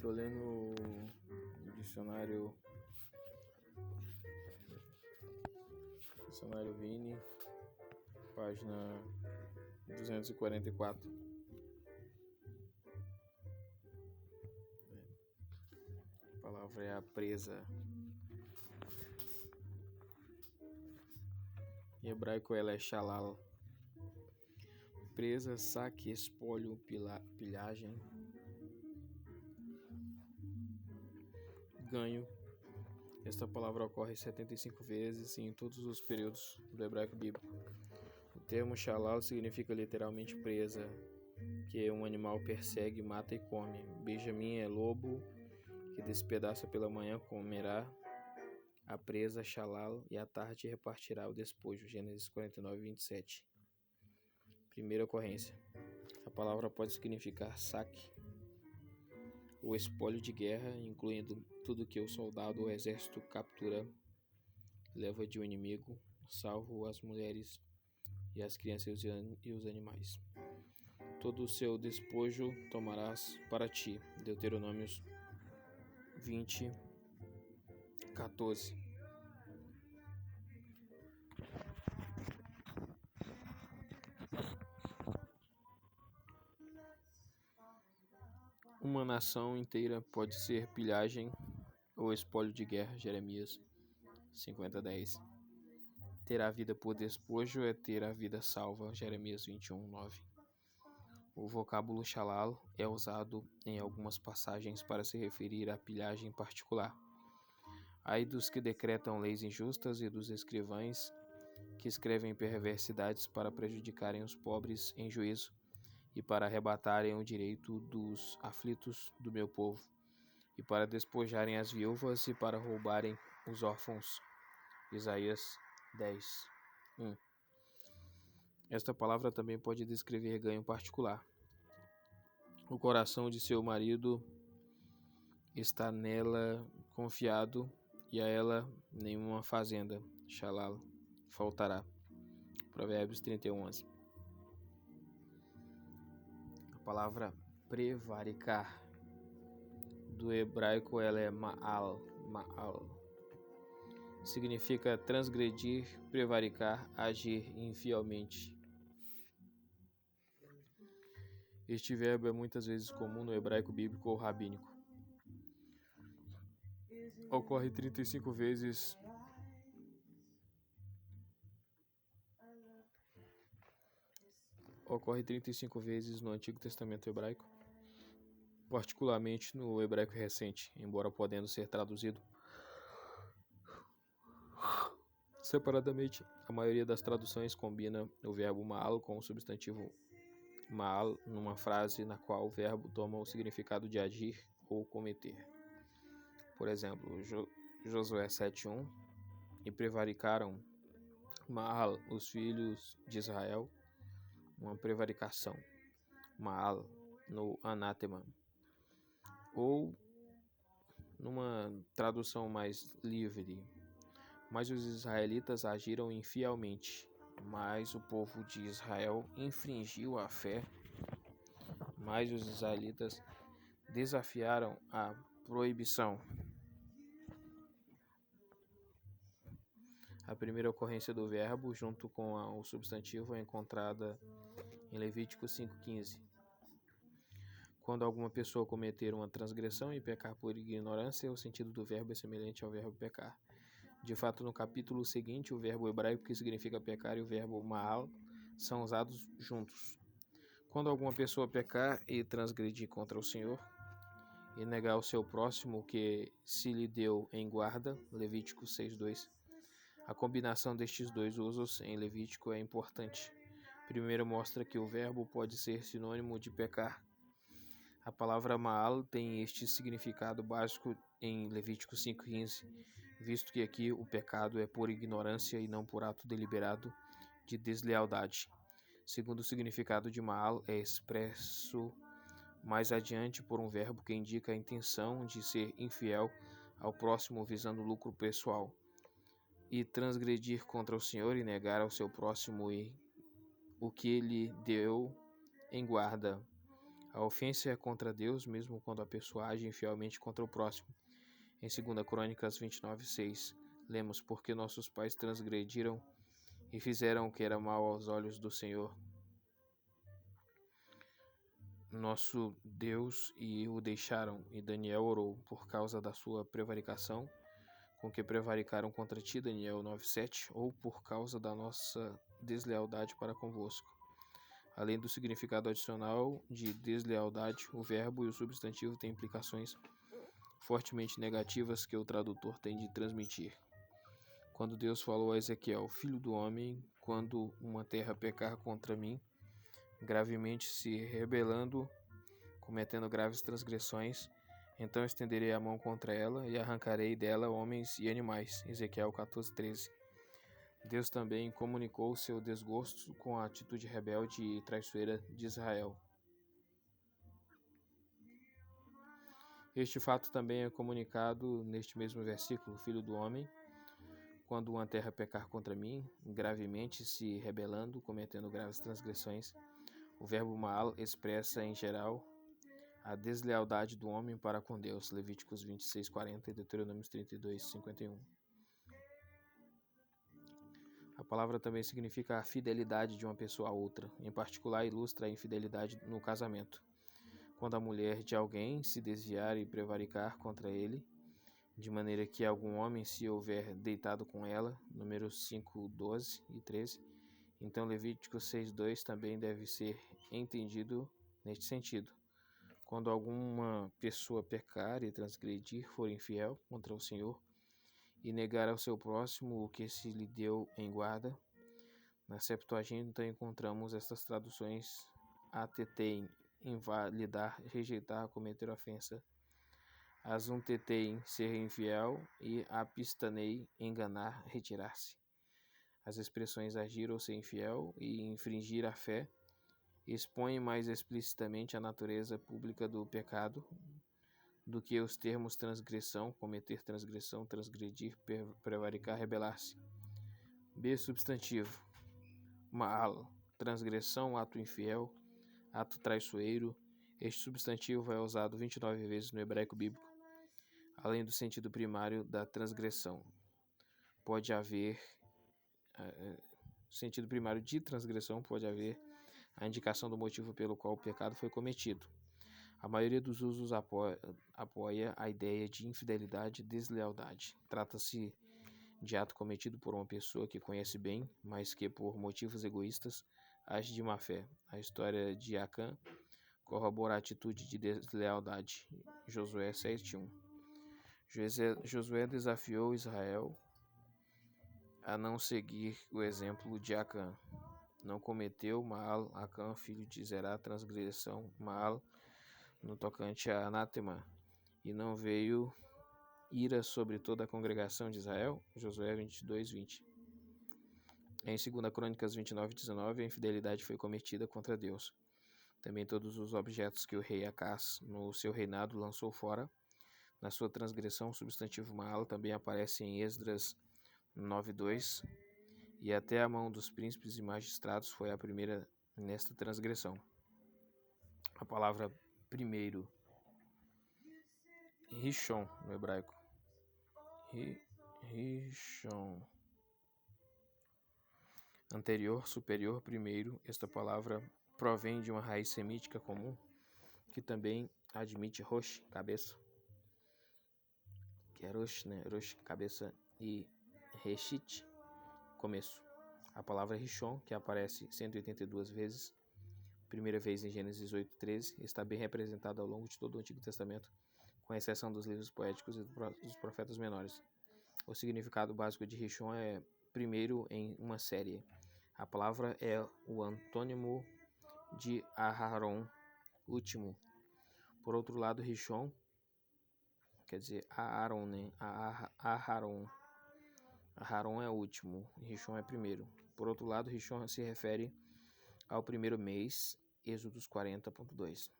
Tô lendo o dicionário Vini, página 244. A palavra é a presa. Em hebraico ela é shalal. Presa, saque, espólio, pilhagem, ganho. Esta palavra ocorre 75 vezes em todos os períodos do hebraico bíblico. O termo shalal significa literalmente presa, que um animal persegue, mata e come. Benjamim é lobo que despedaça pela manhã, comerá a presa shalal e à tarde repartirá o despojo. Gênesis 49, 27. Primeira ocorrência. A palavra pode significar saque, o espólio de guerra, incluindo tudo que o soldado ou exército captura, leva de um inimigo, salvo as mulheres e as crianças e os animais. Todo o seu despojo tomarás para ti. Deuteronômios 20, 14. Uma nação inteira pode ser pilhagem ou espólio de guerra. Jeremias 50:10. Ter a vida por despojo é ter a vida salva. Jeremias 21:9. O vocábulo shalal é usado em algumas passagens para se referir à pilhagem particular. Ai dos que decretam leis injustas e dos escrivães que escrevem perversidades para prejudicarem os pobres em juízo e para arrebatarem o direito dos aflitos do meu povo, e para despojarem as viúvas e para roubarem os órfãos. Isaías 10:1. Esta palavra também pode descrever ganho particular. O coração de seu marido está nela confiado, e a ela nenhuma fazenda, shalal, faltará. Provérbios 31:11. A palavra prevaricar, do hebraico ela é ma'al. Significa transgredir, prevaricar, agir infielmente. Este verbo é muitas vezes comum no hebraico bíblico ou rabínico. Ocorre 35 vezes no Antigo Testamento hebraico, particularmente no hebraico recente, embora podendo ser traduzido separadamente. A maioria das traduções combina o verbo ma'al com o substantivo ma'al numa frase na qual o verbo toma o significado de agir ou cometer. Por exemplo, Josué 7:1. E prevaricaram ma'al os filhos de Israel, uma prevaricação, ma'al, no anátema. Ou, numa tradução mais livre, mas os israelitas agiram infielmente, mas o povo de Israel infringiu a fé, mas os israelitas desafiaram a proibição. A primeira ocorrência do verbo, junto com o substantivo, é encontrada em Levítico 5:15. Quando alguma pessoa cometer uma transgressão e pecar por ignorância, o sentido do verbo é semelhante ao verbo pecar. De fato, no capítulo seguinte, o verbo hebraico que significa pecar e o verbo ma'al são usados juntos. Quando alguma pessoa pecar e transgredir contra o Senhor e negar ao seu próximo o que se lhe deu em guarda, Levítico 6:2. A combinação destes dois usos em Levítico é importante. Primeiro, mostra que o verbo pode ser sinônimo de pecar. A palavra ma'al tem este significado básico em Levítico 5:15, visto que aqui o pecado é por ignorância e não por ato deliberado de deslealdade. Segundo, o significado de ma'al é expresso mais adiante por um verbo que indica a intenção de ser infiel ao próximo visando lucro pessoal, e transgredir contra o Senhor e negar ao seu próximo o que lhe deu em guarda. A ofensa é contra Deus, mesmo quando a pessoa age infielmente contra o próximo. Em 2 Crônicas 29:6, lemos: porque nossos pais transgrediram e fizeram o que era mal aos olhos do Senhor, nosso Deus, e o deixaram. E Daniel orou por causa da sua prevaricação, com que prevaricaram contra ti, Daniel 9:7, ou por causa da nossa deslealdade para convosco. Além do significado adicional de deslealdade, o verbo e o substantivo têm implicações fortemente negativas que o tradutor tem de transmitir. Quando Deus falou a Ezequiel: filho do homem, quando uma terra pecar contra mim, gravemente se rebelando, cometendo graves transgressões, então estenderei a mão contra ela e arrancarei dela homens e animais. Ezequiel 14:13. Deus também comunicou seu desgosto com a atitude rebelde e traiçoeira de Israel. Este fato também é comunicado neste mesmo versículo: filho do homem, quando uma terra pecar contra mim, gravemente se rebelando, cometendo graves transgressões. O verbo mal expressa, em geral, a deslealdade do homem para com Deus. Levíticos 26:40 e Deuteronômio 32:51. A palavra também significa a fidelidade de uma pessoa a outra. Em particular, ilustra a infidelidade no casamento. Quando a mulher de alguém se desviar e prevaricar contra ele, de maneira que algum homem se houver deitado com ela, Números 5:12 e 13, então Levíticos 6:2 também deve ser entendido neste sentido. Quando alguma pessoa pecar e transgredir, for infiel contra o Senhor e negar ao seu próximo o que se lhe deu em guarda, na Septuaginta encontramos estas traduções: atetein, invalidar, rejeitar, cometer ofensa; azuntetein, ser infiel; e apistanei, enganar, retirar-se. As expressões agir ou ser infiel e infringir a fé expõem mais explicitamente a natureza pública do pecado do que os termos transgressão, cometer transgressão, transgredir, prevaricar, rebelar-se. B. Substantivo: Ma'al, transgressão, ato infiel, ato traiçoeiro. Este substantivo é usado 29 vezes no hebraico bíblico. Além do sentido primário da transgressão, pode haver sentido primário de transgressão, pode haver a indicação do motivo pelo qual o pecado foi cometido. A maioria dos usos apoia a ideia de infidelidade e deslealdade. Trata-se de ato cometido por uma pessoa que conhece bem, mas que por motivos egoístas age de má fé. A história de Acã corrobora a atitude de deslealdade. Josué 7:1. Josué desafiou Israel a não seguir o exemplo de Acã. Não cometeu Maal, Acã, filho de Zerá, transgressão, Maal, no tocante a anátema, e não veio ira sobre toda a congregação de Israel. Josué 22:20. Em 2 Crônicas 29:19, a infidelidade foi cometida contra Deus. Também todos os objetos que o rei Acás, no seu reinado, lançou fora. Na sua transgressão, o substantivo Maal também aparece em Esdras 9:2, e até a mão dos príncipes e magistrados foi a primeira nesta transgressão. A palavra primeiro, Rishon, no hebraico. Rishon. Anterior, superior, primeiro. Esta palavra provém de uma raiz semítica comum, que também admite Rosh, cabeça, que é Rosh, né? Rosh, cabeça, e Reshit, começo. A palavra Rishon, que aparece 182 vezes, primeira vez em Gênesis 8:13, está bem representada ao longo de todo o Antigo Testamento, com exceção dos livros poéticos e dos profetas menores. O significado básico de Rishon é primeiro em uma série. A palavra é o antônimo de Aharon, último. Por outro lado, Rishon quer dizer Aaron, né? Aharon. Aharon é o último, Rishon é primeiro. Por outro lado, Rishon se refere ao primeiro mês, Êxodos 40:2.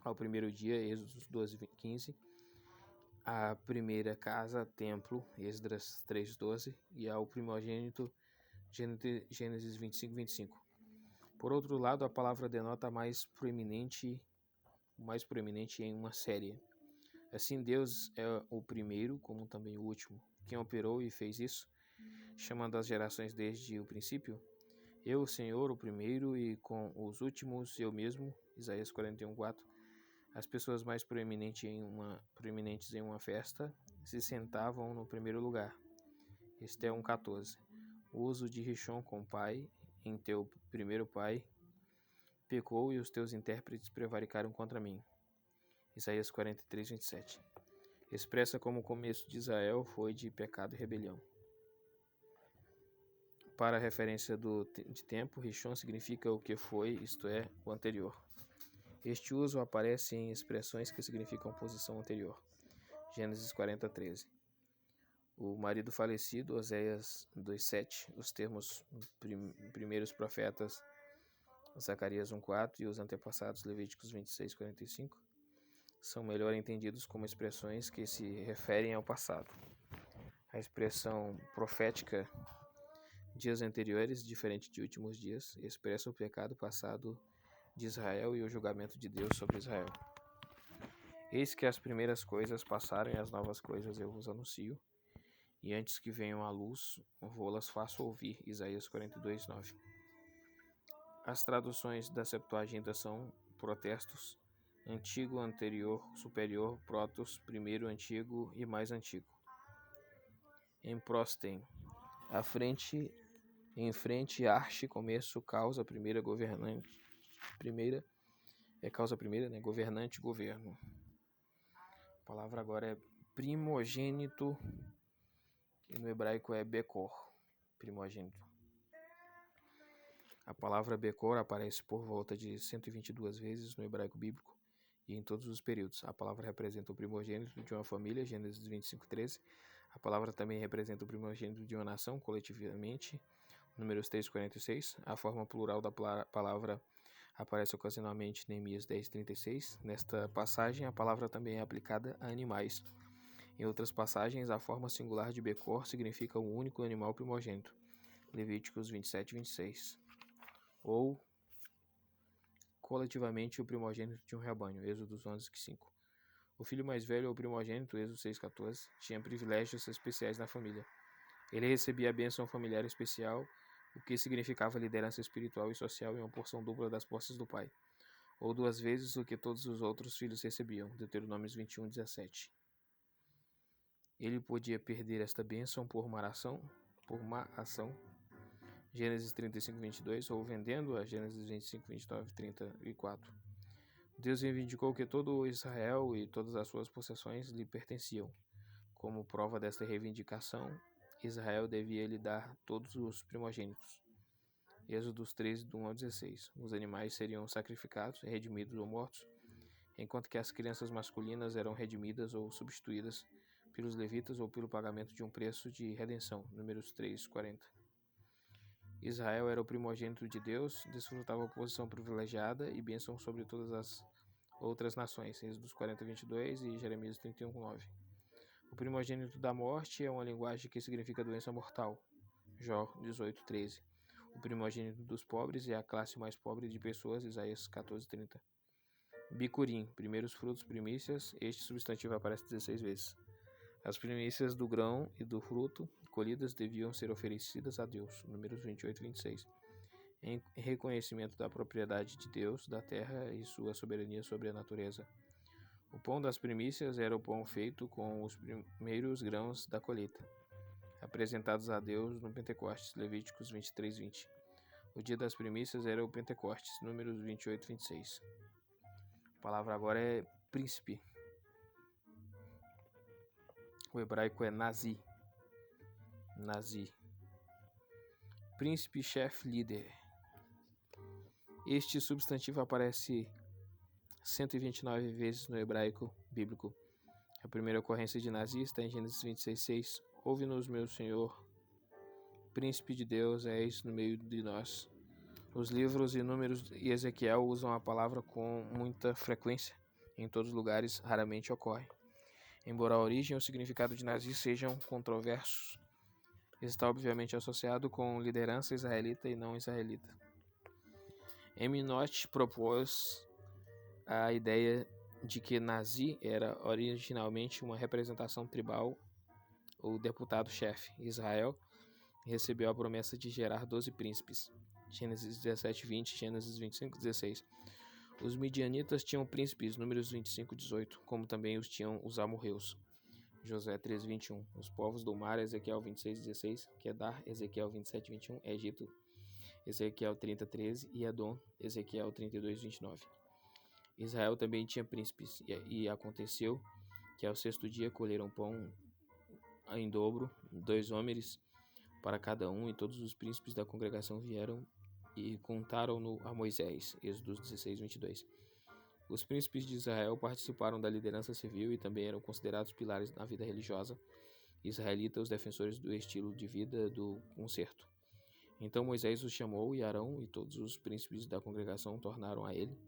Ao primeiro dia, Êxodos 12:15. A primeira casa, templo, Esdras 3:12. E ao primogênito, Gênesis 25:25. Por outro lado, a palavra denota a mais proeminente o mais proeminente em uma série. Assim, Deus é o primeiro, como também o último. Quem operou e fez isso, chamando as gerações desde o princípio? Eu, o Senhor, o primeiro, e com os últimos eu mesmo. Isaías 41:4. As pessoas mais proeminentes em uma festa se sentavam no primeiro lugar. Esté 1:14. O uso de Rishon com pai, em teu primeiro pai, pecou e os teus intérpretes prevaricaram contra mim. Isaías 43:27. Expressa como o começo de Israel foi de pecado e rebelião. Para a referência de tempo, Rishon significa o que foi, isto é, o anterior. Este uso aparece em expressões que significam posição anterior. Gênesis 40:13. O marido falecido, Oséias 2:7. Os termos primeiros profetas, Zacarias 1:4, e os antepassados, Levíticos 26:45, são melhor entendidos como expressões que se referem ao passado. A expressão profética, dias anteriores, diferente de últimos dias, expressa o pecado passado de Israel e o julgamento de Deus sobre Israel. Eis que as primeiras coisas passaram e as novas coisas eu vos anuncio, e antes que venham à luz, vou-las faço ouvir. Isaías 42:9. As traduções da Septuaginta são protestos, antigo, anterior, superior, protos, primeiro, antigo e mais antigo. Em prostem, em frente, arche, começo, causa, primeira, governante, governante, governo. A palavra agora é primogênito, que no hebraico é Bekor, primogênito. A palavra Bekor aparece por volta de 122 vezes no hebraico bíblico e em todos os períodos. A palavra representa o primogênito de uma família, Gênesis 25:13. A palavra também representa o primogênito de uma nação, coletivamente, Números 3:46. A forma plural da palavra aparece ocasionalmente em Neemias 10:36. Nesta passagem, a palavra também é aplicada a animais. Em outras passagens, a forma singular de Bekor significa um único animal primogênito. Levíticos 27:26. Ou coletivamente o primogênito de um rebanho. Êxodo 11:5. O filho mais velho ou primogênito, Êxodo 6:14, tinha privilégios especiais na família. Ele recebia a bênção familiar especial, o que significava liderança espiritual e social e uma porção dupla das posses do pai, ou 2 vezes o que todos os outros filhos recebiam. Deuteronômios 21:17. Ele podia perder esta bênção por má ação, Gênesis 35:22, ou vendendo-a, Gênesis 25:29, 34. Deus reivindicou que todo Israel e todas as suas possessões lhe pertenciam. Como prova desta reivindicação, Israel devia lhe dar todos os primogênitos. Êxodo 13, do 1 ao 16. Os animais seriam sacrificados, redimidos ou mortos, enquanto que as crianças masculinas eram redimidas ou substituídas pelos levitas ou pelo pagamento de um preço de redenção. Números 3:40. Israel era o primogênito de Deus, desfrutava posição privilegiada e bênção sobre todas as outras nações. Êxodo 40:22 e Jeremias 31:9. O primogênito da morte é uma linguagem que significa doença mortal. Jó 18:13. O primogênito dos pobres é a classe mais pobre de pessoas. Isaías 14:30. Bicurim, primeiros frutos, primícias. Este substantivo aparece 16 vezes. As primícias do grão e do fruto colhidas deviam ser oferecidas a Deus. Números 28:26. Em reconhecimento da propriedade de Deus, da terra e sua soberania sobre a natureza. O pão das primícias era o pão feito com os primeiros grãos da colheita, apresentados a Deus no Pentecostes. Levíticos 23:20. O dia das primícias era o Pentecostes. Números 28:26. A palavra agora é príncipe. O hebraico é nazi. Príncipe, chefe, líder. Este substantivo aparece 129 vezes no hebraico bíblico. A primeira ocorrência de nazi está em Gênesis 26:6. Ouve-nos, meu Senhor, príncipe de Deus, és no meio de nós. Os livros e Números e Ezequiel usam a palavra com muita frequência. Em todos os lugares, raramente ocorre. Embora a origem e o significado de nazi sejam controversos, está obviamente associado com liderança israelita e não israelita. Eminote propôs a ideia de que Nazi era originalmente uma representação tribal. O deputado-chefe Israel recebeu a promessa de gerar 12 príncipes. Gênesis 17, 20, Gênesis 25, 16. Os midianitas tinham príncipes, Números 25, 18, como também os tinham os amorreus. Josué 13, 21. Os povos do mar, Ezequiel 26, 16. Quedar, Ezequiel 27, 21. Egito, Ezequiel 30, 13. E Edom, Ezequiel 32, 29. Israel também tinha príncipes, e aconteceu que ao sexto dia colheram pão em dobro, 2 homens para cada um, e todos os príncipes da congregação vieram e contaram-no a Moisés. Êxodo 16, 22. Os príncipes de Israel participaram da liderança civil e também eram considerados pilares na vida religiosa israelita, os defensores do estilo de vida do concerto. Então Moisés os chamou, e Arão e todos os príncipes da congregação tornaram a ele,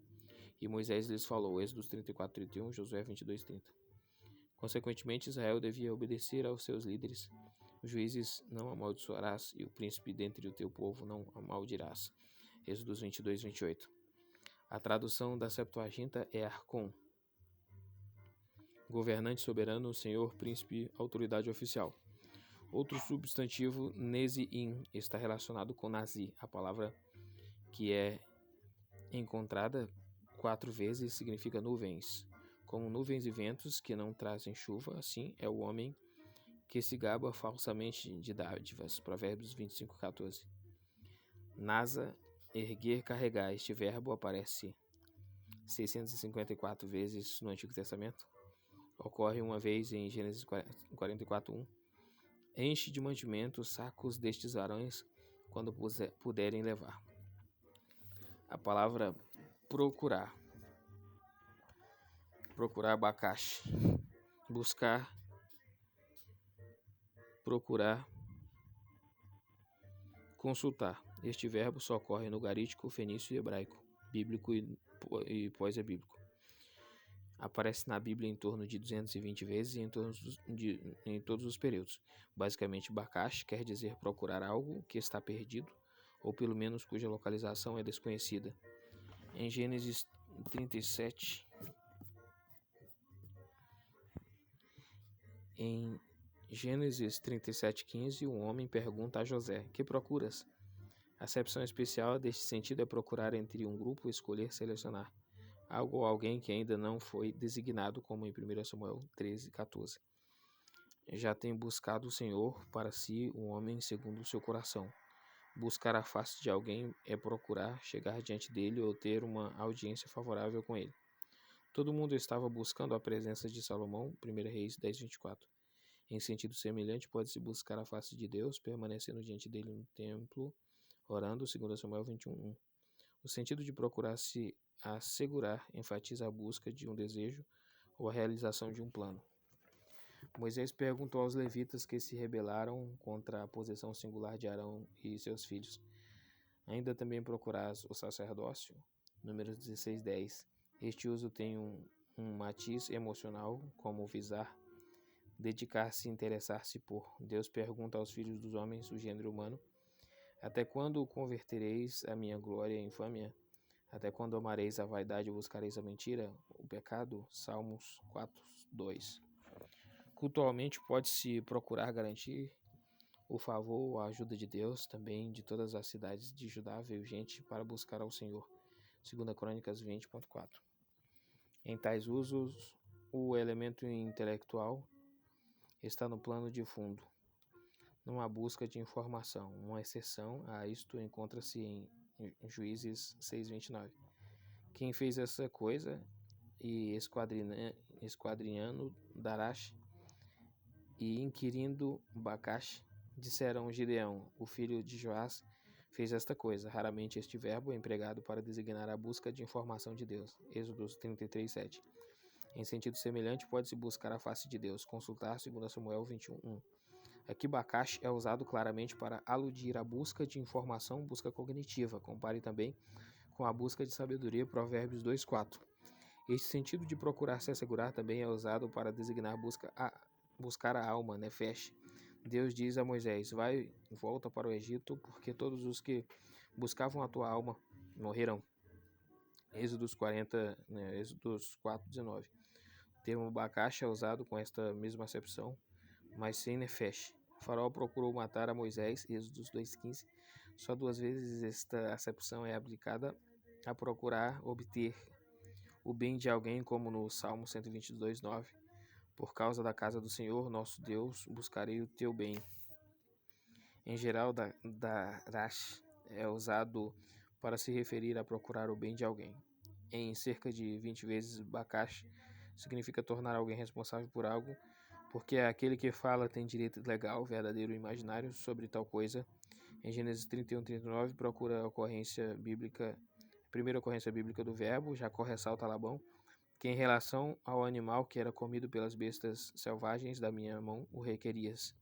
e Moisés lhes falou. Êxodo 34, 31, Josué 22, 30. Consequentemente, Israel devia obedecer aos seus líderes. Os juízes não amaldiçoarás, e o príncipe dentre o teu povo não amaldirás. Êxodo 22, 28. A tradução da Septuaginta é Arcon. Governante, soberano, senhor, príncipe, autoridade oficial. Outro substantivo, Neziim, está relacionado com Nazi. A palavra que é encontrada 4 vezes significa nuvens. Como nuvens e ventos que não trazem chuva, assim é o homem que se gaba falsamente de dádivas. Provérbios 25, 14. Nasa, erguer, carregar. Este verbo aparece 654 vezes no Antigo Testamento. Ocorre uma vez em Gênesis 44, 1. Enche de mantimento sacos destes varões quando puderem levar. A palavra procurar. Procurar, abacaxi. Buscar, procurar, consultar. Este verbo só ocorre no garítico, fenício e hebraico, bíblico e pós-bíblico. Aparece na Bíblia em torno de 220 vezes em todos os períodos. Basicamente, bacash quer dizer procurar algo que está perdido, ou pelo menos cuja localização é desconhecida. Em Gênesis 37, Em Gênesis 37:15, um homem pergunta a José: que procuras? A acepção especial deste sentido é procurar entre um grupo, escolher, selecionar algo ou alguém que ainda não foi designado, como em 1 Samuel 13:14. Já tem buscado o Senhor para si um homem segundo o seu coração. Buscar a face de alguém é procurar chegar diante dele ou ter uma audiência favorável com ele. Todo mundo estava buscando a presença de Salomão, 1 Reis 10:24. Em sentido semelhante, pode-se buscar a face de Deus, permanecendo diante dele no templo, orando, 2 Samuel 21:1. O sentido de procurar se assegurar enfatiza a busca de um desejo ou a realização de um plano. Moisés perguntou aos levitas que se rebelaram contra a posição singular de Arão e seus filhos: ainda também procurás o sacerdócio? Números 16:10. Este uso tem um matiz emocional, como visar, dedicar-se e interessar-se por. Deus pergunta aos filhos dos homens, o gênero humano: até quando convertereis a minha glória em infâmia? Até quando amareis a vaidade e buscareis a mentira, o pecado? Salmos 4:2. Cultualmente pode-se procurar garantir o favor ou a ajuda de Deus. Também de todas as cidades de Judá veio gente para buscar ao Senhor. 2 Crônicas 20:4. Em tais usos, o elemento intelectual está no plano de fundo, numa busca de informação. Uma exceção a isto encontra-se em Juízes 6:29. Quem fez essa coisa, e esquadrinhando Darash e inquirindo Bacash, disseram: Gideão, o filho de Joás, fez esta coisa. Raramente este verbo é empregado para designar a busca de informação de Deus. Êxodo 33:7. Em sentido semelhante, pode-se buscar a face de Deus, consultar 2 Samuel 21:1. Aqui Bacash é usado claramente para aludir à busca de informação, busca cognitiva. Compare também com a busca de sabedoria, Provérbios 2:4. Este sentido de procurar se assegurar também é usado para designar buscar a alma, Nefesh. Deus diz a Moisés: vai e volta para o Egito, porque todos os que buscavam a tua alma morrerão. Êxodos 40, né, Êxodos 4:19. O termo Bacaxa é usado com esta mesma acepção, mas sem nefesh. O faraó procurou matar a Moisés, Êxodos 2:15. Só 2 vezes esta acepção é aplicada a procurar obter o bem de alguém, como no Salmo 122:9. Por causa da casa do Senhor, nosso Deus, buscarei o teu bem. Em geral, darash é usado para se referir a procurar o bem de alguém. Em cerca de 20 vezes, bakash significa tornar alguém responsável por algo, porque aquele que fala tem direito legal, verdadeiro ou imaginário, sobre tal coisa. Em Gênesis 31:39, procura a primeira ocorrência bíblica do verbo. Jacó ressalta a Labão que em relação ao animal que era comido pelas bestas selvagens da minha mão, o requerias.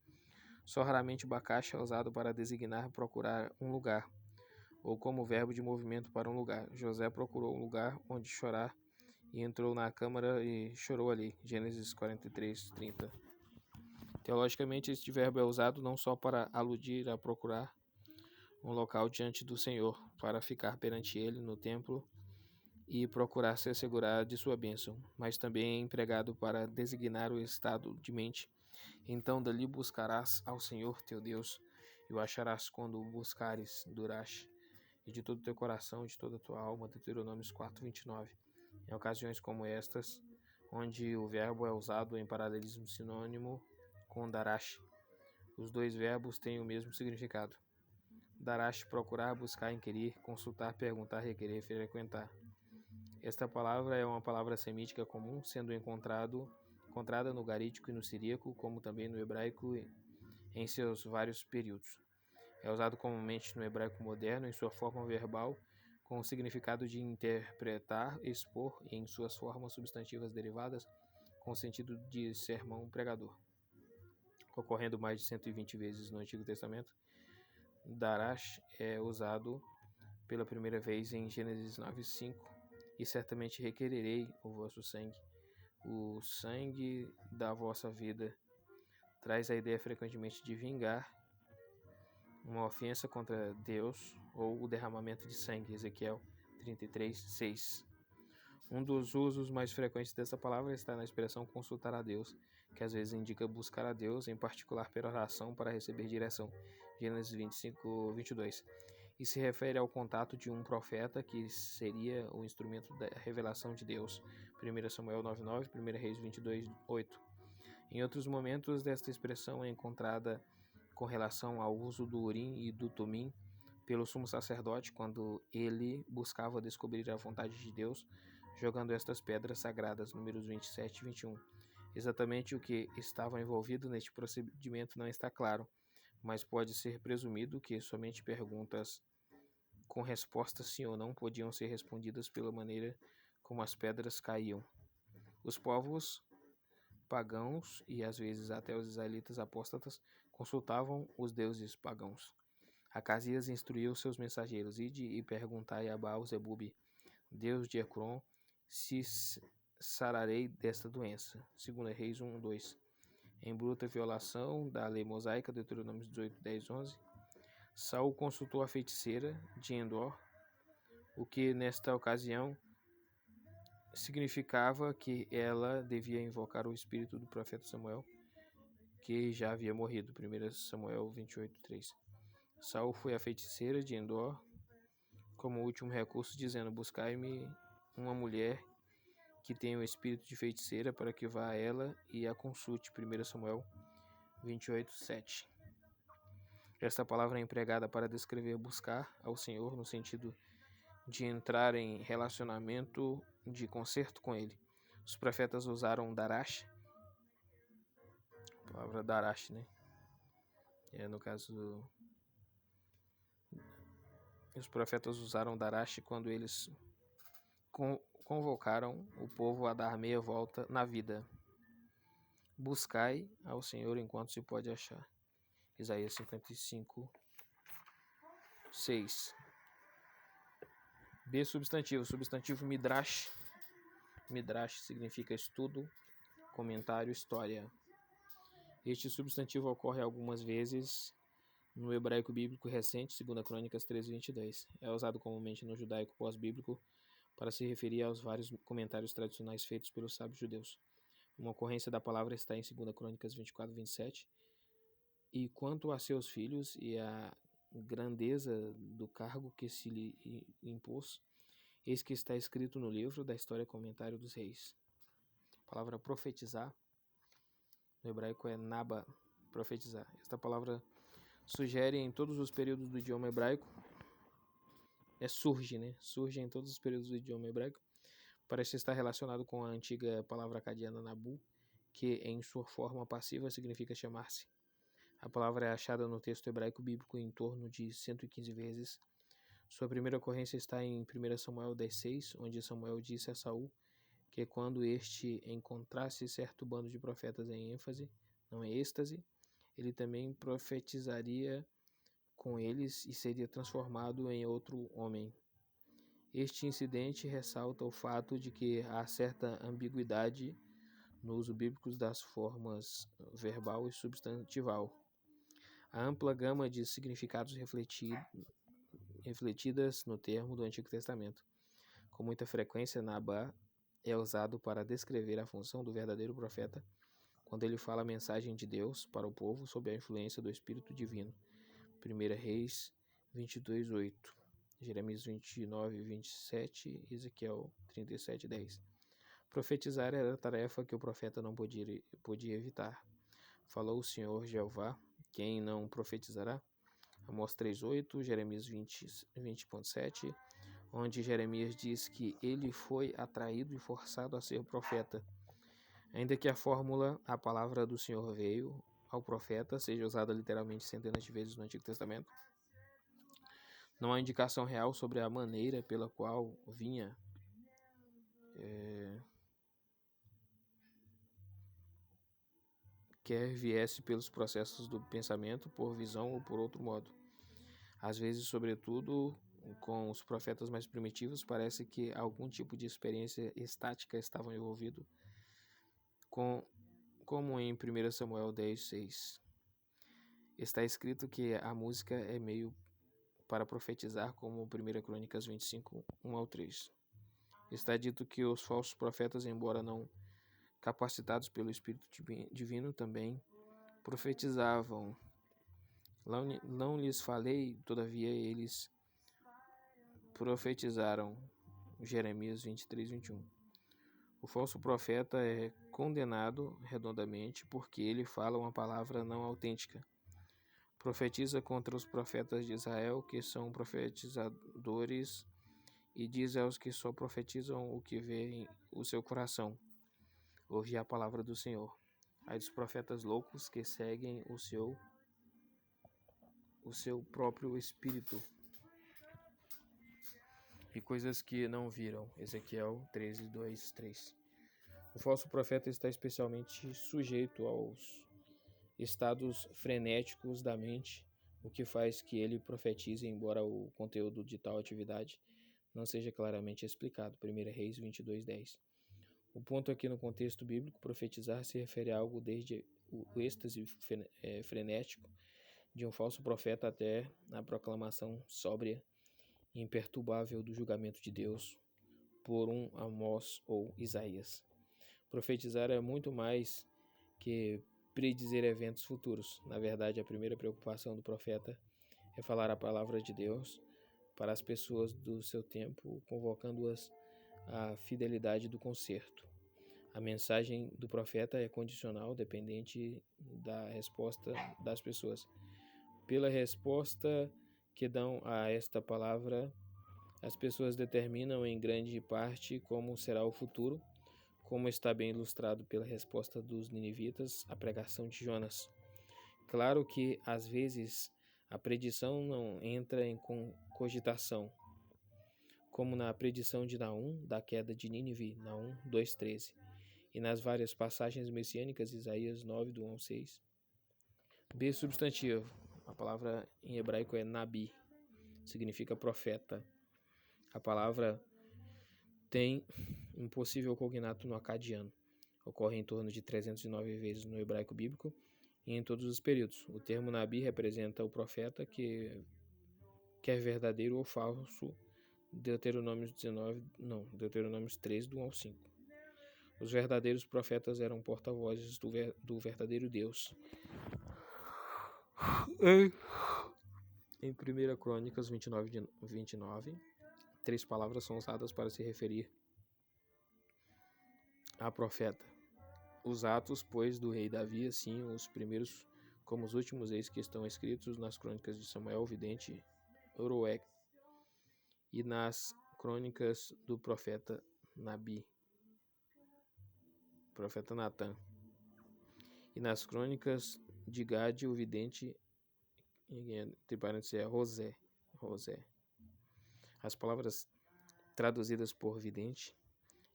Só raramente o bakash é usado para designar procurar um lugar, ou como verbo de movimento para um lugar. José procurou um lugar onde chorar e entrou na câmara e chorou ali. Gênesis 43:30. Teologicamente, este verbo é usado não só para aludir a procurar um local diante do Senhor, para ficar perante ele no templo e procurar se assegurar de sua bênção, mas também é empregado para designar o estado de mente. Então dali buscarás ao Senhor teu Deus, e o acharás quando o buscares, durash, e de todo o teu coração, de toda a tua alma. Deuteronômios 4:29. Em ocasiões como estas, onde o verbo é usado em paralelismo sinônimo com darash, os dois verbos têm o mesmo significado. Darash, procurar, buscar, inquirir, consultar, perguntar, requerer, frequentar. Esta palavra é uma palavra semítica comum, sendo encontrada no garítico e no siríaco, como também no hebraico em seus vários períodos. É usado comumente no hebraico moderno em sua forma verbal, com o significado de interpretar, expor, e em suas formas substantivas derivadas, com o sentido de sermão pregador. Ocorrendo mais de 120 vezes no Antigo Testamento, darash é usado pela primeira vez em Gênesis 9:5, e certamente requererei o vosso sangue, o sangue da vossa vida. Traz a ideia frequentemente de vingar uma ofensa contra Deus ou o derramamento de sangue. Ezequiel 33:6. Um dos usos mais frequentes dessa palavra está na expressão consultar a Deus, que às vezes indica buscar a Deus, em particular pela oração para receber direção. Gênesis 25:22. E se refere ao contato de um profeta que seria o instrumento da revelação de Deus. 1 Samuel 9:9, 1 Reis 22:8. Em outros momentos, desta expressão é encontrada com relação ao uso do Urim e do Tumim pelo sumo sacerdote, quando ele buscava descobrir a vontade de Deus, jogando estas pedras sagradas, números 27 e 21. Exatamente o que estava envolvido neste procedimento não está claro, mas pode ser presumido que somente perguntas com respostas sim ou não podiam ser respondidas pela maneira como as pedras caíam. Os povos pagãos, e às vezes até os israelitas apóstatas, consultavam os deuses pagãos. Acasias instruiu seus mensageiros: ide e perguntai a Baal-zebub, deus de Ecrom, se sararei desta doença. 2 Reis 1:2. Em bruta violação da lei mosaica, Deuteronômio 18:10-11, Saul consultou a feiticeira de Endor, o que nesta ocasião significava que ela devia invocar o espírito do profeta Samuel, que já havia morrido. 1 Samuel 28:3. Saul foi à feiticeira de Endor como último recurso, dizendo: buscai-me uma mulher que tenha o espírito de feiticeira, para que vá a ela e a consulte. 1 Samuel 28:7. Esta palavra é empregada para descrever buscar ao Senhor no sentido de entrar em relacionamento de concerto com Ele. Os profetas usaram darash, a palavra darash, né? No caso, os profetas usaram darash quando eles convocaram o povo a dar meia volta na vida. Buscai ao Senhor enquanto se pode achar. Isaías 55:6. B. Substantivo. Substantivo midrash. Midrash significa estudo, comentário, história. Este substantivo ocorre algumas vezes no hebraico bíblico recente, 2 Crônicas 13:22. É usado comumente no judaico pós-bíblico para se referir aos vários comentários tradicionais feitos pelos sábios judeus. Uma ocorrência da palavra está em 2 Crônicas 24, 27. E quanto a seus filhos e a grandeza do cargo que se lhe impôs, eis que está escrito no livro da história Comentário dos Reis. A palavra profetizar, no hebraico é naba, profetizar. Esta palavra sugere em todos os períodos do idioma hebraico, surge em todos os períodos do idioma hebraico, parece estar relacionado com a antiga palavra acadiana nabu, que em sua forma passiva significa chamar-se. A palavra é achada no texto hebraico bíblico em torno de 115 vezes. Sua primeira ocorrência está em 1 Samuel 10:6, onde Samuel disse a Saul que quando este encontrasse certo bando de profetas em êxtase, ele também profetizaria com eles e seria transformado em outro homem. Este incidente ressalta o fato de que há certa ambiguidade no uso bíblico das formas verbal e substantival. A ampla gama de significados refletidas no termo do Antigo Testamento. Com muita frequência, Nabá é usado para descrever a função do verdadeiro profeta quando ele fala a mensagem de Deus para o povo sob a influência do Espírito Divino. 1 Reis 22:8, Jeremias 29:27, Ezequiel 37:10. Profetizar era a tarefa que o profeta não podia evitar. Falou o Senhor Jeová, quem não profetizará? Amós 3:8, Jeremias 20:7, onde Jeremias diz que ele foi atraído e forçado a ser profeta. Ainda que a fórmula, a palavra do Senhor veio ao profeta, seja usada literalmente centenas de vezes no Antigo Testamento, não há indicação real sobre a maneira pela qual vinha quer viesse pelos processos do pensamento, por visão ou por outro modo. Às vezes, sobretudo, com os profetas mais primitivos, parece que algum tipo de experiência estática estava envolvido, como em 1 Samuel 10:6. Está escrito que a música é meio para profetizar, como 1 Crônicas 25, 1-3. Está dito que os falsos profetas, embora não capacitados pelo Espírito Divino, também profetizavam. Não lhes falei, todavia eles profetizaram. Jeremias 23:21. O falso profeta é condenado redondamente porque ele fala uma palavra não autêntica. Profetiza contra os profetas de Israel, que são profetizadores, e diz aos que só profetizam o que vê em o seu coração. Ouvi a palavra do Senhor. Ai dos profetas loucos que seguem o seu próprio espírito e coisas que não viram. Ezequiel 13:2-3. O falso profeta está especialmente sujeito aos estados frenéticos da mente, o que faz que ele profetize, embora o conteúdo de tal atividade não seja claramente explicado. 1 Reis 22:10. O ponto aqui no contexto bíblico, profetizar se refere a algo desde o êxtase frenético de um falso profeta até a proclamação sóbria e imperturbável do julgamento de Deus por um Amós ou Isaías. Profetizar é muito mais que predizer eventos futuros. Na verdade, a primeira preocupação do profeta é falar a palavra de Deus para as pessoas do seu tempo, convocando-as à fidelidade do concerto. A mensagem do profeta é condicional, dependente da resposta das pessoas. Pela resposta que dão a esta palavra, as pessoas determinam em grande parte como será o futuro, como está bem ilustrado pela resposta dos ninivitas à pregação de Jonas. Claro que, às vezes, a predição não entra em cogitação, como na predição de Naum da queda de Nínive, Naum 2:13, e nas várias passagens messiânicas, Isaías 9, do 1-6. B. Substantivo. A palavra em hebraico é nabi, significa profeta. A palavra tem um possível cognato no acadiano. Ocorre em torno de 309 vezes no hebraico bíblico e em todos os períodos. O termo nabi representa o profeta que quer verdadeiro ou falso, Deuteronômio 3, do 1 ao 5. Os verdadeiros profetas eram porta-vozes do verdadeiro Deus. Em 1 Crônicas 29, 3 palavras são usadas para se referir a profeta. Os atos, pois, do rei Davi, assim, os primeiros como os últimos reis que estão escritos nas crônicas de Samuel, vidente, Oroeg, e nas crônicas do profeta Nabi, profeta Natã, e nas crônicas de Gade, o vidente, entre parênteses, Rosé. As palavras traduzidas por vidente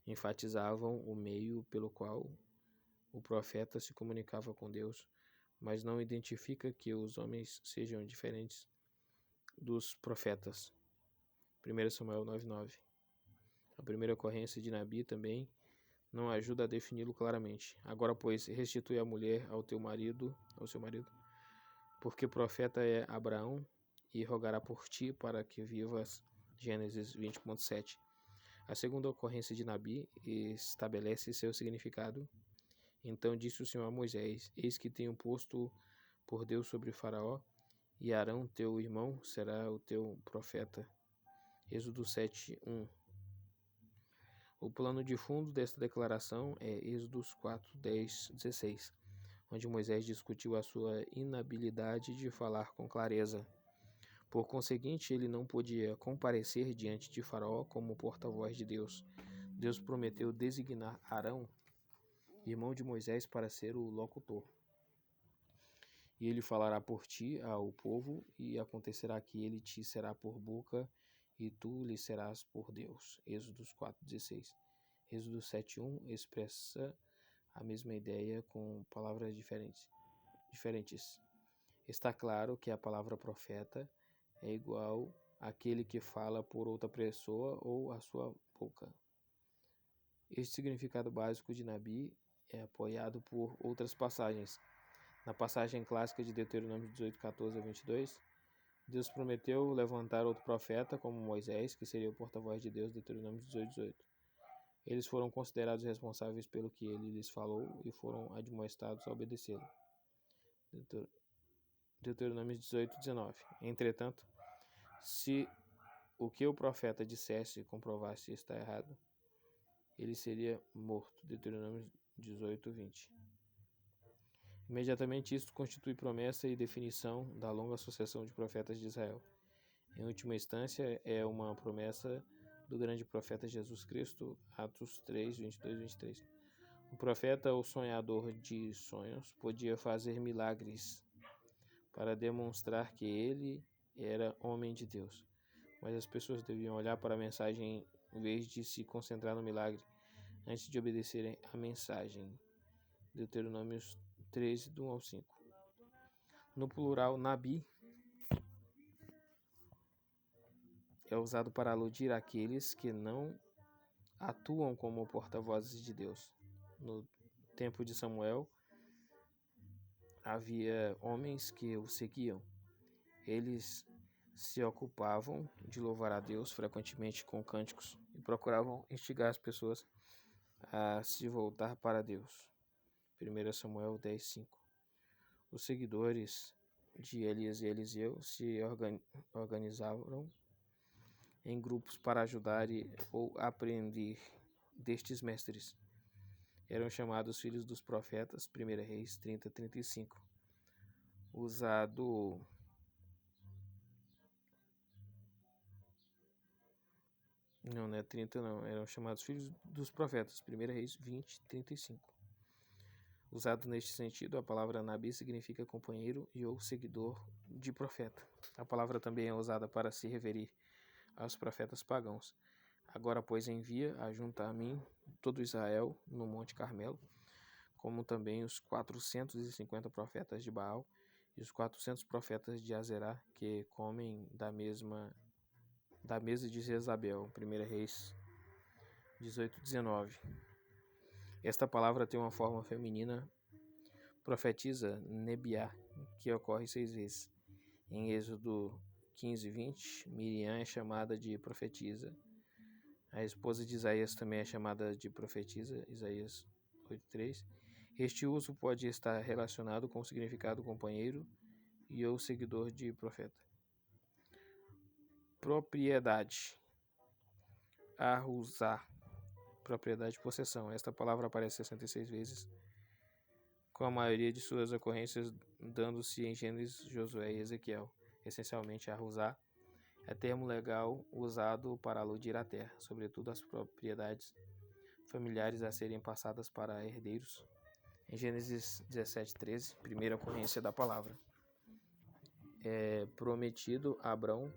enfatizavam o meio pelo qual o profeta se comunicava com Deus, mas não identifica que os homens sejam diferentes dos profetas. 1 Samuel 9:9. A primeira ocorrência de Nabi também não ajuda a defini-lo claramente. Agora, pois, restitui a mulher ao seu marido, porque profeta é Abraão, e rogará por ti para que vivas. Gênesis 20:7. A segunda ocorrência de Nabi estabelece seu significado. Então disse o Senhor a Moisés: Eis que tenho posto por Deus sobre Faraó, e Arão, teu irmão, será o teu profeta. Êxodo 7:1. O plano de fundo desta declaração é Êxodos 4:10-16, onde Moisés discutiu a sua inabilidade de falar com clareza. Por conseguinte, ele não podia comparecer diante de Faraó como porta-voz de Deus. Deus prometeu designar Arão, irmão de Moisés, para ser o locutor. E ele falará por ti ao povo, e acontecerá que ele te será por boca, e tu lhe serás por Deus. Êxodos 4:16. Êxodo 7:1 expressa a mesma ideia com palavras diferentes. Está claro que a palavra profeta é igual àquele que fala por outra pessoa ou a sua boca. Este significado básico de Nabi é apoiado por outras passagens. Na passagem clássica de Deuteronômio 18:14-22, Deus prometeu levantar outro profeta como Moisés, que seria o porta-voz de Deus, Deuteronômio 18:18. Eles foram considerados responsáveis pelo que ele lhes falou e foram admoestados a obedecê-lo. Deuteronômio 18:19. Entretanto, se o que o profeta dissesse e comprovasse estar errado, ele seria morto. Deuteronômio 18:20. Imediatamente isto constitui promessa e definição da longa sucessão de profetas de Israel. Em última instância, é uma promessa do grande profeta Jesus Cristo, Atos 3:22-23. O profeta, ou sonhador de sonhos, podia fazer milagres para demonstrar que ele era homem de Deus. Mas as pessoas deviam olhar para a mensagem em vez de se concentrar no milagre, antes de obedecerem à mensagem. Deuteronômio 13, do 1 ao 5. No plural, Nabi é usado para aludir àqueles que não atuam como porta-vozes de Deus. No tempo de Samuel, havia homens que o seguiam. Eles se ocupavam de louvar a Deus frequentemente com cânticos e procuravam instigar as pessoas a se voltar para Deus. 1 Samuel 10:5. Os seguidores de Elias e Eliseu se organizaram em grupos para ajudar ou aprender destes mestres. Eram chamados filhos dos profetas. 1 Reis 30:35. Não é 30 não. Eram chamados filhos dos profetas. 1 Reis 20:35. Usado neste sentido, a palavra Nabi significa companheiro e ou seguidor de profeta. A palavra também é usada para se referir aos profetas pagãos. Agora, pois, envia a juntar a mim todo Israel no Monte Carmelo, como também os 450 profetas de Baal e os 400 profetas de Azerá, que comem da mesa de Jezabel. 1 Reis 18:19. Esta palavra tem uma forma feminina, profetiza Nebiá, que ocorre 6 vezes. Em Êxodo 15:20, Miriam é chamada de profetisa. A esposa de Isaías também é chamada de profetisa, Isaías 8:3. Este uso pode estar relacionado com o significado companheiro e ou seguidor de profeta. Propriedade. Arruzá. Propriedade, possessão. Esta palavra aparece 66 vezes, com a maioria de suas ocorrências dando-se em Gênesis, Josué e Ezequiel. Essencialmente, arruzá é termo legal usado para aludir à terra, sobretudo às propriedades familiares a serem passadas para herdeiros. Em Gênesis 17:13, primeira ocorrência da palavra. É prometido a Abrão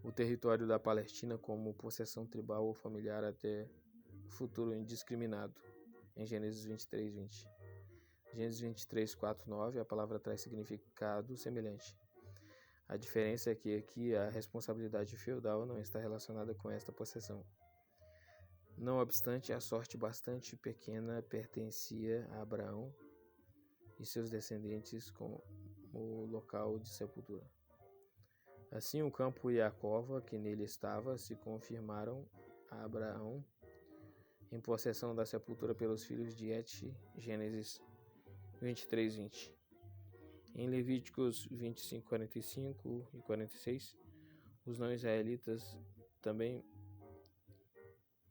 o território da Palestina como possessão tribal ou familiar até futuro indiscriminado, em Gênesis 23:20. Gênesis 23:4-9, a palavra traz significado semelhante. A diferença é que aqui a responsabilidade feudal não está relacionada com esta possessão. Não obstante, a sorte bastante pequena pertencia a Abraão e seus descendentes como local de sepultura. Assim, o campo e a cova que nele estava se confirmaram a Abraão em possessão da sepultura pelos filhos de Et, Gênesis 23:20. Em Levíticos 25:45 e 46, os não-israelitas também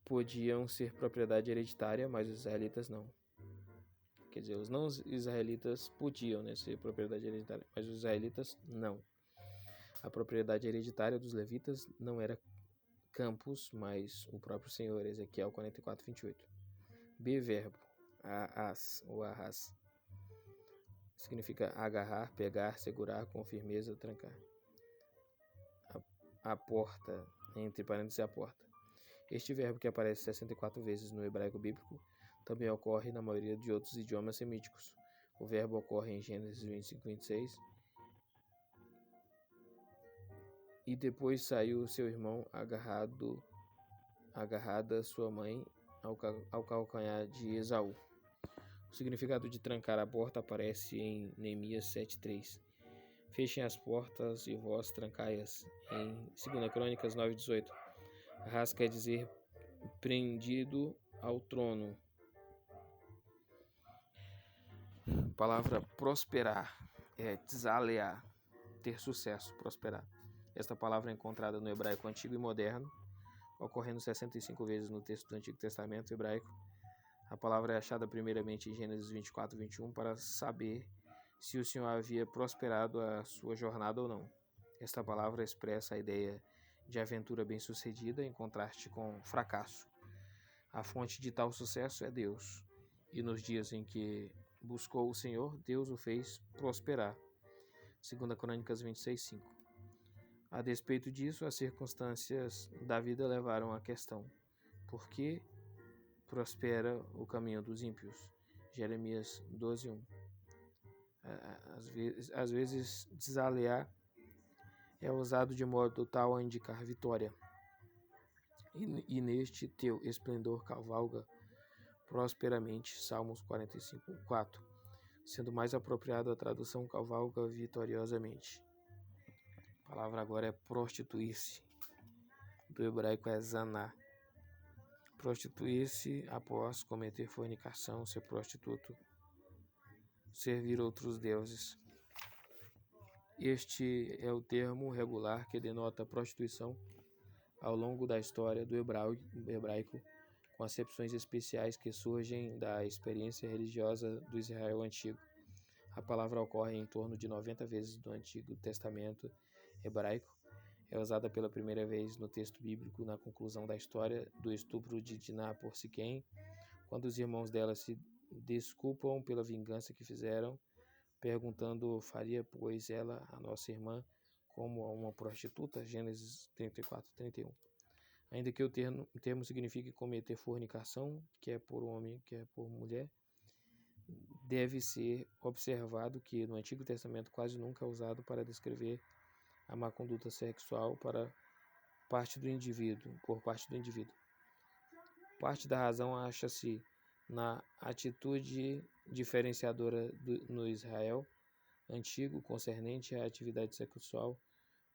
podiam ser propriedade hereditária, mas os israelitas não. Quer dizer, os não-israelitas podiam, ser propriedade hereditária, mas os israelitas não. A propriedade hereditária dos levitas não era campos, mas o próprio Senhor, Ezequiel 44:28. B, verbo, ahas ou arras. Significa agarrar, pegar, segurar com firmeza, trancar. A porta, entre parênteses, a porta. Este verbo, que aparece 64 vezes no hebraico bíblico, também ocorre na maioria de outros idiomas semíticos. O verbo ocorre em Gênesis 25:26. E depois saiu seu irmão agarrada sua mãe ao calcanhar de Esaú. O significado de trancar a porta aparece em Neemias 7:3. Fechem as portas e vós trancai-as, em 2 Crônicas 9:18. Arras quer dizer prendido ao trono. A palavra prosperar é tzalear, ter sucesso, prosperar. Esta palavra é encontrada no hebraico antigo e moderno, ocorrendo 65 vezes no texto do Antigo Testamento hebraico. A palavra é achada primeiramente em Gênesis 24:21 para saber se o Senhor havia prosperado a sua jornada ou não. Esta palavra expressa a ideia de aventura bem-sucedida em contraste com fracasso. A fonte de tal sucesso é Deus, e nos dias em que buscou o Senhor, Deus o fez prosperar. 2 Crônicas 26:5. A despeito disso, as circunstâncias da vida levaram à questão: por que prospera o caminho dos ímpios? Jeremias 12:1. Às vezes, desalear é usado de modo tal a indicar vitória. E neste teu esplendor cavalga prosperamente, Salmos 45:4, sendo mais apropriado a tradução cavalga vitoriosamente. A palavra agora é prostituir-se. Do hebraico é zaná. Prostituir-se após cometer fornicação, ser prostituto, servir outros deuses. Este é o termo regular que denota prostituição ao longo da história do hebraico, com acepções especiais que surgem da experiência religiosa do Israel antigo. A palavra ocorre em torno de 90 vezes no Antigo Testamento hebraico. É usada pela primeira vez no texto bíblico na conclusão da história do estupro de Diná por Siquém, quando os irmãos dela se desculpam pela vingança que fizeram, perguntando: faria, pois, ela, a nossa irmã, como a uma prostituta? Gênesis 34:31. Ainda que o termo signifique cometer fornicação, quer por homem, quer por mulher, deve ser observado que no Antigo Testamento quase nunca é usado para descrever a má conduta sexual por parte do indivíduo. Parte da razão acha-se na atitude diferenciadora no Israel antigo concernente à atividade sexual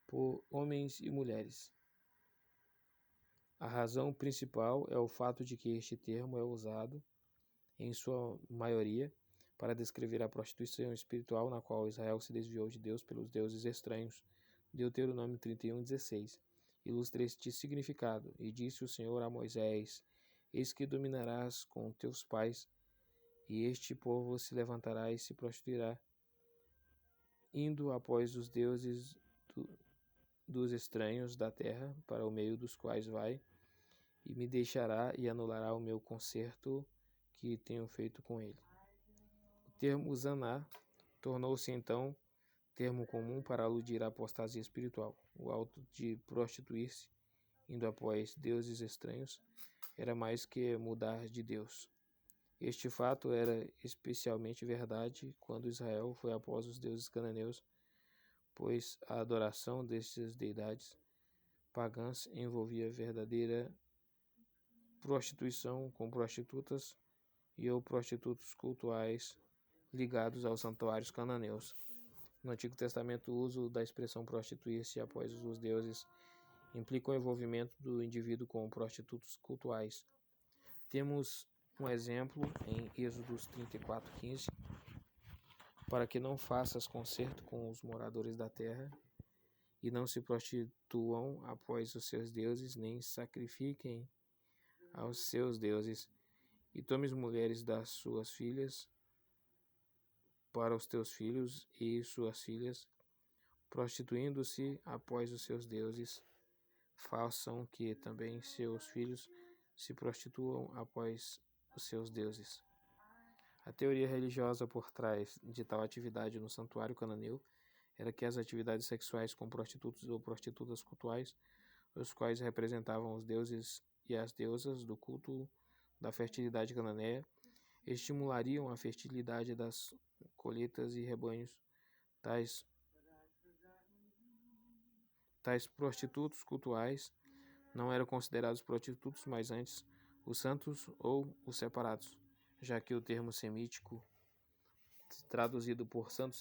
por homens e mulheres. A razão principal é o fato de que este termo é usado, em sua maioria, para descrever a prostituição espiritual na qual Israel se desviou de Deus pelos deuses estranhos. Deuteronômio 31:16 ilustra este significado. E disse o Senhor a Moisés: Eis que dominarás com teus pais, e este povo se levantará e se prostituirá, indo após os deuses dos estranhos da terra, para o meio dos quais vai, e me deixará e anulará o meu concerto que tenho feito com ele. O termo zaná tornou-se então termo comum para aludir à apostasia espiritual. O ato de prostituir-se, indo após deuses estranhos, era mais que mudar de Deus. Este fato era especialmente verdade quando Israel foi após os deuses cananeus, pois a adoração destas deidades pagãs envolvia verdadeira prostituição com prostitutas e ou prostitutos cultuais ligados aos santuários cananeus. No Antigo Testamento, o uso da expressão prostituir-se após os deuses implica o envolvimento do indivíduo com prostitutos cultuais. Temos um exemplo em Êxodos 34:15: para que não faças concerto com os moradores da terra, e não se prostituam após os seus deuses, nem sacrifiquem aos seus deuses, e tomes mulheres das suas filhas para os teus filhos e suas filhas, prostituindo-se após os seus deuses, façam que também seus filhos se prostituam após os seus deuses. A teoria religiosa por trás de tal atividade no santuário cananeu era que as atividades sexuais com prostitutos ou prostitutas cultuais, os quais representavam os deuses e as deusas do culto da fertilidade cananeia, estimulariam a fertilidade das colheitas e rebanhos. Tais prostitutos cultuais não eram considerados prostitutos, mas antes os santos ou os separados, já que o termo semítico traduzido por santo